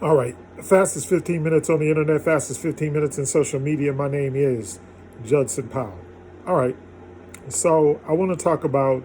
All right. Fastest 15 minutes on the internet, fastest 15 minutes in social media. My name is Judson Powell. All right. So I want to talk about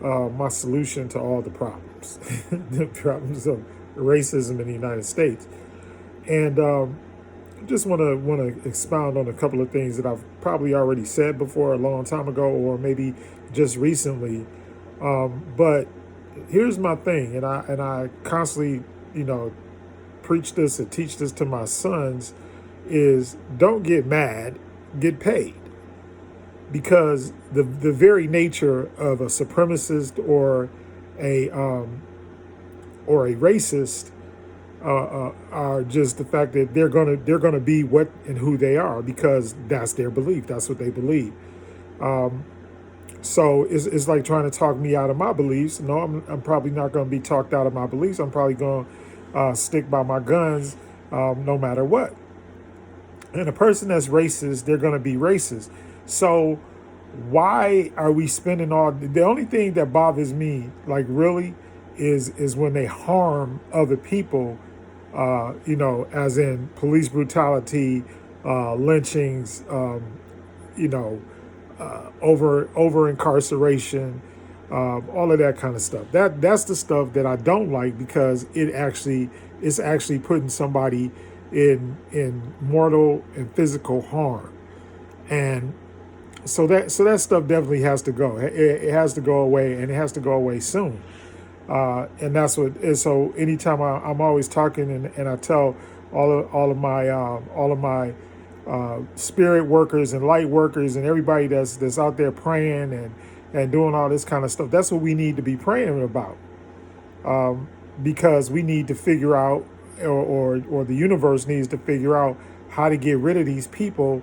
my solution to all the problems, the problems of racism in the United States. And I just want to expound on a couple of things that I've probably already said before a long time ago, or maybe just recently. But here's my thing, and I constantly, you know, preach this and teach this to my sons is don't get mad, get paid. Because the very nature of a supremacist a or a racist are just the fact that they're gonna be what and who they are because that's their belief. That's what they believe. So it's like trying to talk me out of my beliefs. No, I'm probably not going to be talked out of my beliefs. I'm probably going to stick by my guns no matter what. And a person that's racist, they're going to be racist. So why are we spending all the only thing that bothers me, like really, is when they harm other people, as in police brutality, lynchings, you know, over incarceration, all of that kind of stuff. That's the stuff that I don't like because it's actually putting somebody in mortal and physical harm, and so that stuff definitely has to go. It has to go away, and it has to go away soon. And that's what is. So anytime I'm always talking, and I tell all of my spirit workers and light workers and everybody that's out there praying and doing all this kind of stuff. That's what we need to be praying about, because we need to figure out, or the universe needs to figure out how to get rid of these people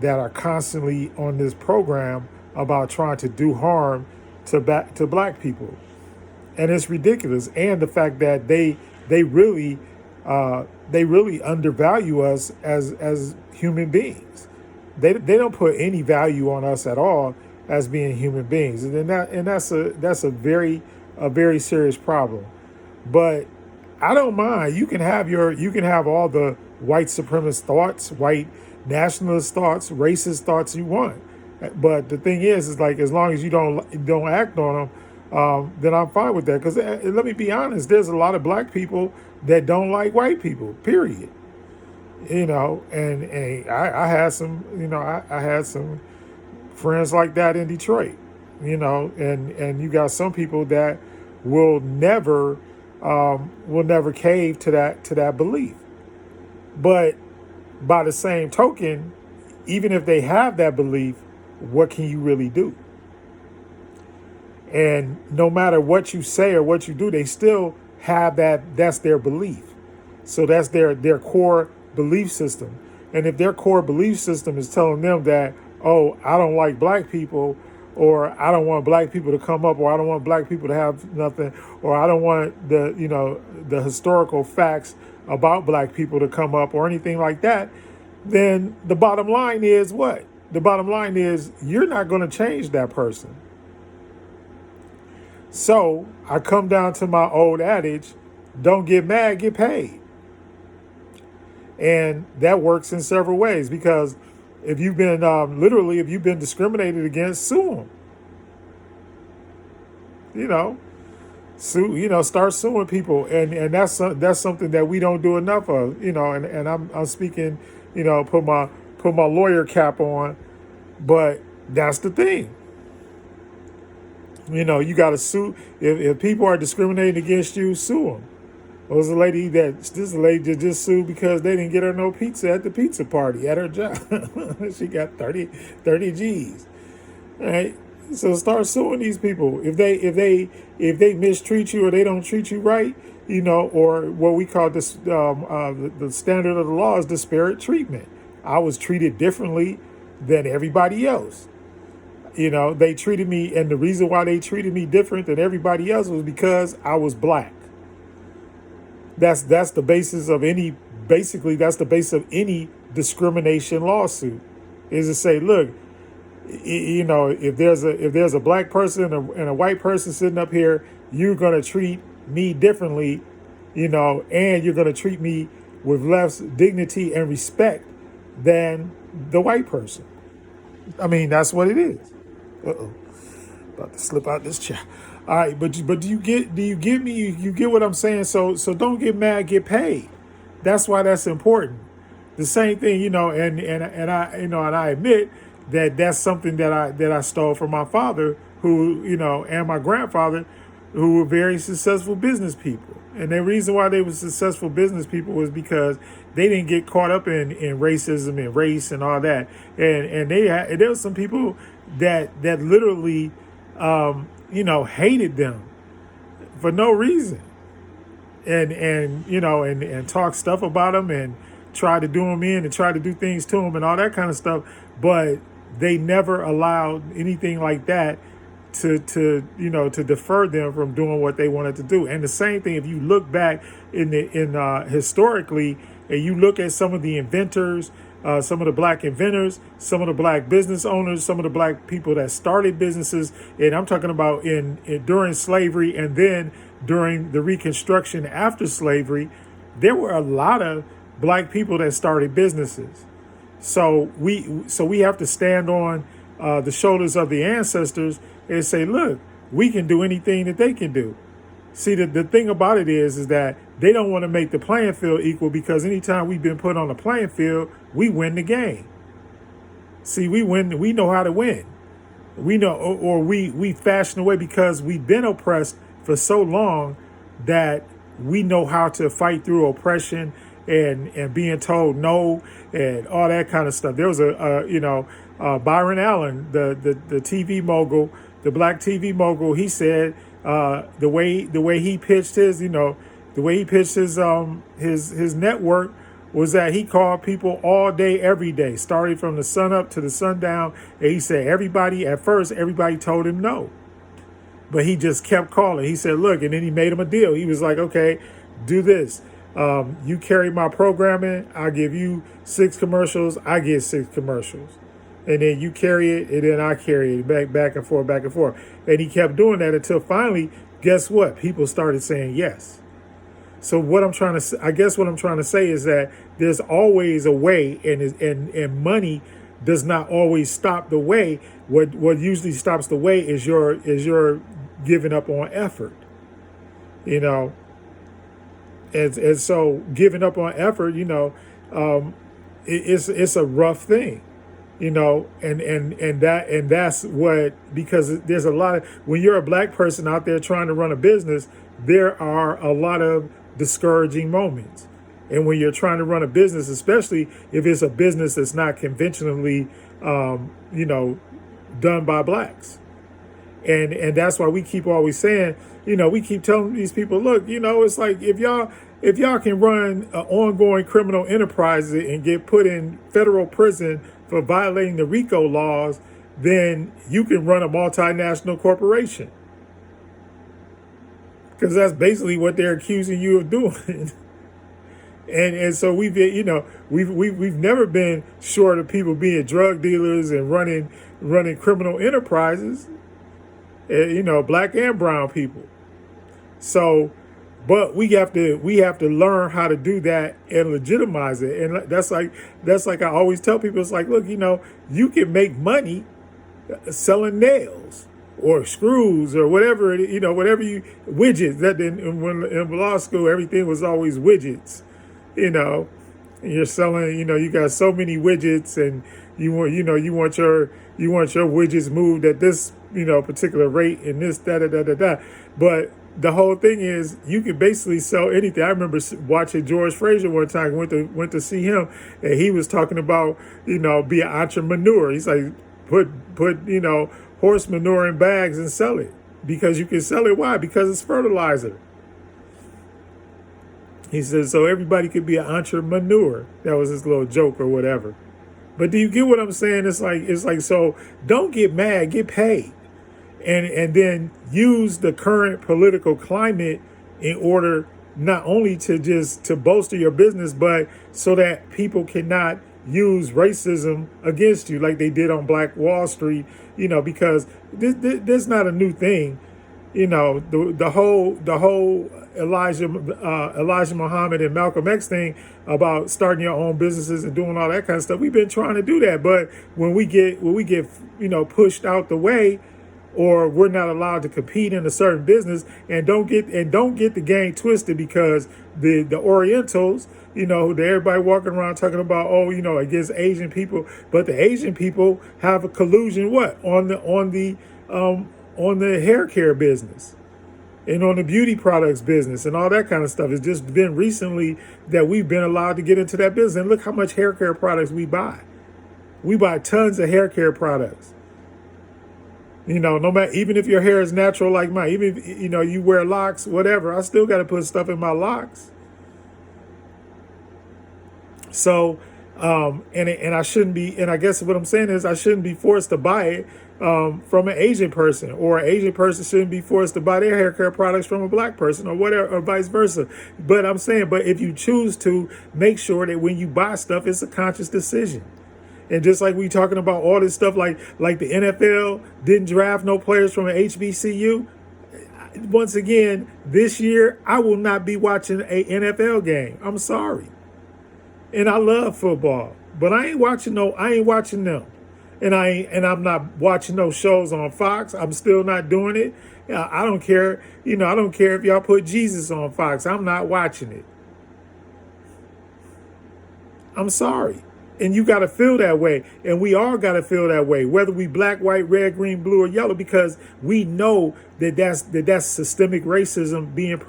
that are constantly on this program about trying to do harm to black people. And it's ridiculous. And the fact that they really undervalue us as human beings. They don't put any value on us at all as being human beings, and that's a very serious problem. But I don't mind. You can have all the white supremacist thoughts, white nationalist thoughts, racist thoughts you want. But the thing is like as long as you don't act on them, then I'm fine with that. Because let me be honest, there's a lot of black people that don't like white people. Period. And I had some, I had some friends like that in Detroit. And you got some people that will never cave to that belief. But by the same token, even if they have that belief, what can you really do? And no matter what you say or what you do, they still have that's their belief. So that's their core belief system. And if their core belief system is telling them that, oh, I don't like black people, or I don't want black people to come up, or I don't want black people to have nothing, or I don't want the historical facts about black people to come up or anything like that, then the bottom line is what? The bottom line is you're not going to change that person. So I come down to my old adage, don't get mad, get paid. And that works in several ways because if you've been if you've been discriminated against, sue them. Start suing people, and that's something that we don't do enough of. And I'm speaking, put my lawyer cap on, but that's the thing. You got to sue if people are discriminating against you, sue them. This lady that just sued because they didn't get her no pizza at the pizza party at her job. She got 30 G's. All right. So start suing these people. If they mistreat you or they don't treat you right, or what we call this, the standard of the law is disparate treatment. I was treated differently than everybody else. They treated me, and the reason why they treated me different than everybody else was because I was black. That's the basis of any. Basically, that's the base of any discrimination lawsuit, is to say, look, if there's a black person and a white person sitting up here, you're gonna treat me differently and you're going to treat me with less dignity and respect than the white person. I mean, that's what it is. Uh-oh. About to slip out this chair. All right, but do you get me? You get what I'm saying? So don't get mad, get paid. That's why that's important. The same thing, and I and I admit that that's something that I stole from my father, who and my grandfather, who were very successful business people. And the reason why they were successful business people was because they didn't get caught up in racism and race and all that. And there were some people that literally hated them for no reason, and talk stuff about them and try to do them in and try to do things to them and all that kind of stuff. But they never allowed anything like that to defer them from doing what they wanted to do. And the same thing, if you look back in historically, and you look at some of the inventors, some of the black inventors, some of the black business owners, some of the black people that started businesses, and I'm talking about during slavery and then during the Reconstruction after slavery, there were a lot of black people that started businesses. So we have to stand on the shoulders of the ancestors and say, look, we can do anything that they can do. See, the thing about it is that they don't want to make the playing field equal, because anytime we've been put on a playing field, we win the game. See, we win. We know how to win. We know, or we fashion away because we've been oppressed for so long that we know how to fight through oppression and being told no and all that kind of stuff. There was Byron Allen, the TV mogul, the black TV mogul. He said the way he pitched his his network was that he called people all day, every day, starting from the sun up to the sundown. And he said everybody told him no, but he just kept calling. He said, look, and then he made him a deal. He was like, okay, do this. You carry my programming, I'll give you 6 commercials, I get 6 commercials. And then you carry it, and then I carry it back and forth, back and forth. And he kept doing that until finally, guess what? People started saying yes. So what I'm trying to say is that there's always a way, and money does not always stop the way. What usually stops the way is your giving up on effort. And so giving up on effort, it's a rough thing, and that's what, because there's a lot of, when you're a black person out there trying to run a business, there are a lot of discouraging moments. And when you're trying to run a business, especially if it's a business that's not conventionally, done by blacks. And that's why we keep always saying, we keep telling these people, look, it's like, if y'all can run an ongoing criminal enterprise and get put in federal prison for violating the RICO laws, then you can run a multinational corporation. Because that's basically what they're accusing you of doing. And so we've never been short of people being drug dealers and running criminal enterprises, black and brown people. So, but we have to learn how to do that and legitimize it. And that's like I always tell people, it's like, look, you can make money selling nails or screws or whatever, widgets. That in law school, everything was always widgets, and you're selling, you got so many widgets, and you want your widgets moved at this, particular rate, and this, da. But the whole thing is, you can basically sell anything. I remember watching George Fraser one time, went to see him, and he was talking about, be an entrepreneur. He's like, put horse manure in bags and sell it, because you can sell it. Why? Because it's fertilizer. He says, so everybody could be an entrepreneur. That was his little joke or whatever. But do you get what I'm saying? It's like, so don't get mad, get paid. And then use the current political climate in order not only to bolster your business, but so that people cannot use racism against you like they did on Black Wall Street, because this not a new thing. The whole Elijah Muhammad and Malcolm X thing about starting your own businesses and doing all that kind of stuff. We've been trying to do that, but when we get pushed out the way, or we're not allowed to compete in a certain business, and don't get the game twisted, because the Orientals, that everybody walking around talking about, against Asian people, but the Asian people have a collusion on the hair care business and on the beauty products business and all that kind of stuff. It's just been recently that we've been allowed to get into that business. And look how much hair care products we buy. We buy tons of hair care products. No matter, even if your hair is natural like mine, even if you wear locks, whatever, I still got to put stuff in my locks. So, and I shouldn't be, and I guess what I'm saying is I shouldn't be forced to buy it from an Asian person, or an Asian person shouldn't be forced to buy their hair care products from a black person, or whatever, or vice versa. But I'm saying, but if you choose to, make sure that when you buy stuff, it's a conscious decision. And just like we talking about all this stuff, like the NFL didn't draft no players from an HBCU. Once again, this year, I will not be watching a NFL game. I'm sorry. And I love football, but I ain't watching them. And I'm not watching those shows on Fox. I'm still not doing it. I don't care. I don't care if y'all put Jesus on Fox. I'm not watching it. I'm sorry. And you got to feel that way. And we all got to feel that way, whether we black, white, red, green, blue, or yellow, because we know that's systemic racism being,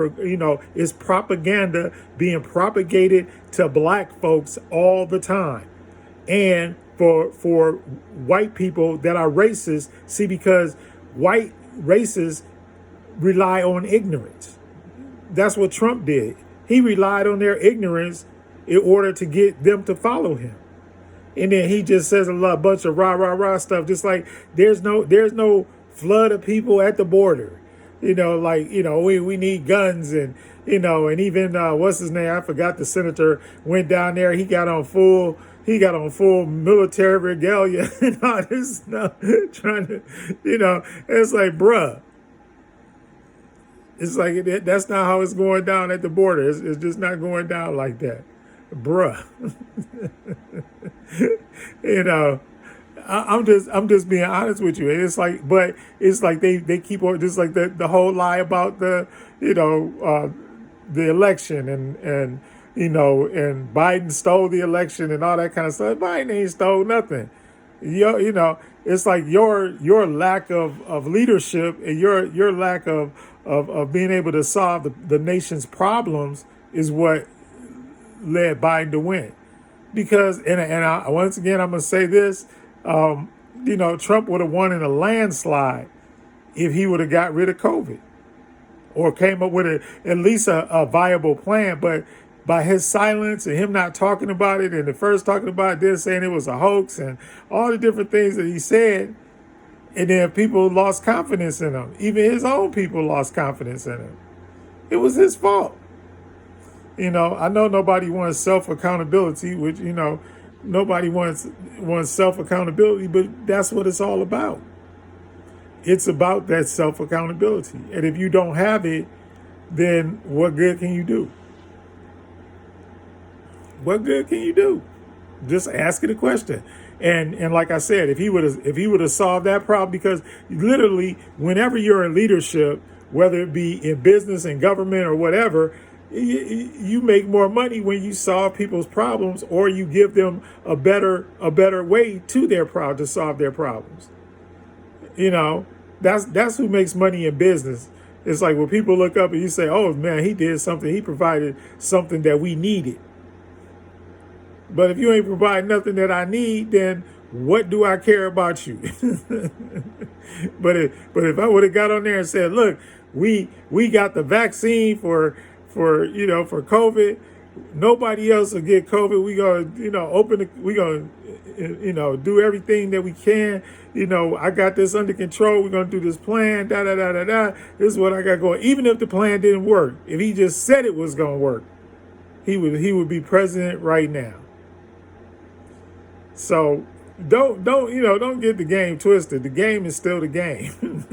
is propaganda being propagated to black folks all the time. And for white people that are racist, see, because white racists rely on ignorance. That's what Trump did. He relied on their ignorance in order to get them to follow him. And then he just says a bunch of rah stuff, just like there's no flood of people at the border. We need guns, and and even what's his name? I forgot, the senator went down there. He got on full military regalia and all this stuff, trying to, it's like, bruh. It's like, that's not how it's going down at the border. It's just not going down like that, bruh. I'm just being honest with you. And it's like, but it's like they keep on, just like the whole lie about the election, and Biden stole the election and all that kind of stuff. Biden ain't stole nothing. It's like your lack of leadership, and your lack of being able to solve the nation's problems is what led Biden to win. Because, once again, I'm going to say this, Trump would have won in a landslide if he would have got rid of COVID, or came up with at least a viable plan. But by his silence and him not talking about it, and the first talking about it, then saying it was a hoax, and all the different things that he said, and then people lost confidence in him. Even his own people lost confidence in him. It was his fault. I know nobody wants self-accountability, which, nobody wants self-accountability, but that's what it's all about. It's about that self-accountability. And if you don't have it, then what good can you do? What good can you do? Just ask it a question. And like I said, if he would have solved that problem, because literally whenever you're in leadership, whether it be in business and government or whatever, you make more money when you solve people's problems, or you give them a better way to their problem, to solve their problems. That's who makes money in business. It's like when people look up and you say, "Oh man, he did something. He provided something that we needed." But if you ain't provide nothing that I need, then what do I care about you? But if I would have got on there and said, "Look, we got the vaccine for COVID. Nobody else will get COVID. We gonna we gonna do everything that we can. I got this under control. We're gonna do this plan. Da da da da da. This is what I got going." Even if the plan didn't work, if he just said it was gonna work, he would be president right now. So don't get the game twisted. The game is still the game.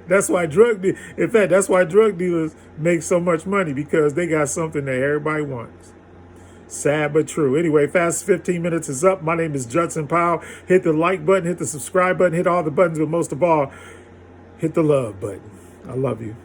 That's why in fact, that's why drug dealers make so much money, because they got something that everybody wants. Sad but true. Anyway, Fast 15 minutes is up. My name is Judson Powell. Hit the like button, hit the subscribe button, hit all the buttons, but most of all, hit the love button. I love you.